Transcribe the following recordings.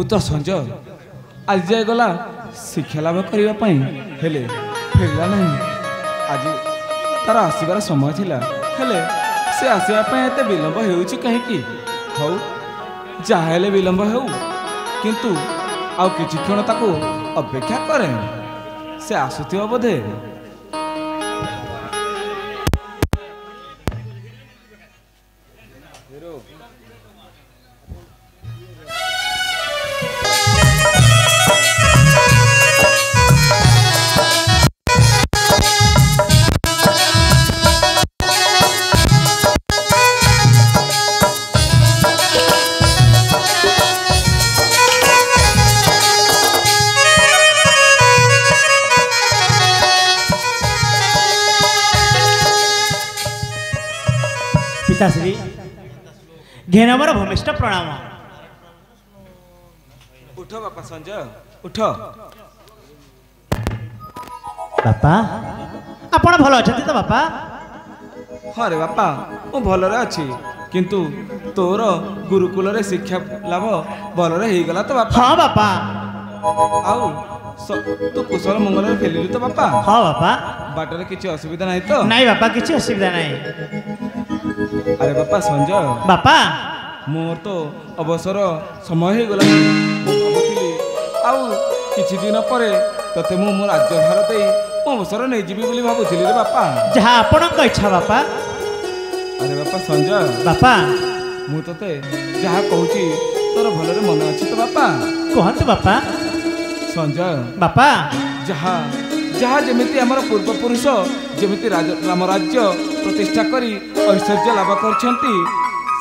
पुत्र संजय आज जाए गला शिक्षा लाभ करने हेले फेरला नहीं। आज तार आसबार समय थिला हेले से आसवाई एत विलंब हो कहीं हौ जहाँ विलंब हो किंतु आउ किछि क्षण ताको अपेक्षा करे से आसुथिबा बोधे। पिताश्री घेनमर भूमिष्ठ प्रणाम। उठ बापा संजय उठ। बापा आपण भल अच्छा तो बापा? हाँ रे बापा मु भलरे अच्छी किंतु तोर गुरुकुल रे शिक्षा लाभ भलरे हो गला तो बापा? हाँ बापा। आउ तू कुशल मंगल फेलिलु तो बापा? हाँ बापा। बाटर किसी असुविधा नहीं तो? नहीं बापा किसी असुविधा नहीं। अरे बापा संजय बापा मोर तो अवसर समय हो गला भावुली आउ किछि दिन पर तते मु मो राज्य भार दे अवसर नहीं जीवी बोली भावुली रे बापा। जहाँ आपणक इच्छा बापा। अरे बापा संजय बापा मु तते जहाँ कहूची तोर भलरे मन अच्छी तो बापा? कहतु बापा। संजय बापा जहाँ जहाँ जमिति आमर पूर्वपुरुष जमिति राम राज्य प्रतिष्ठा करी ऐश्वर्य लाभ करछंती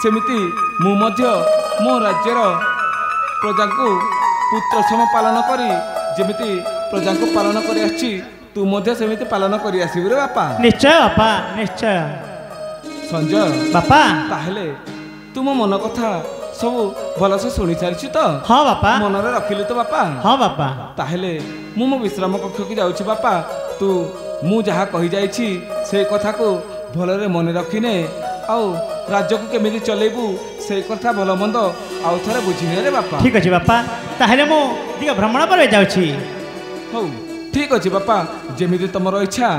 सेमिति मु मध्य मो राज्यर प्रजा को पुत्र सम पालन करी जमिति प्रजा को पालन करी आछि तू मध्य सेमिति पालन करी आसिबु रे बापा। निश्चय बापा निश्चय। संजय बापा ताहेले तुम मन कथा सब भलसे शुणी सारी तो? हाँ बापा। मनरे रखिलु तो बापा? हाँ बापा। ताहेले मु मो विश्राम कक्ष की जाउछि बापा तू मु जहाँ कही जाइछि से कथा को भलरे मन रखिने आउ राज्य को केमिति चलेबू से कथा भल मंद आउ थरे बुझिने रे बापा। ठीक अछि बापा ताहेले मु दिग भ्रमण पर जाउछि। हौ ठीक अछि बापा जेमिति तमरो इच्छा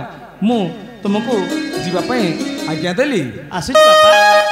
मु तुमको जीवा पई आज्ञा देली। आसुछि बापा।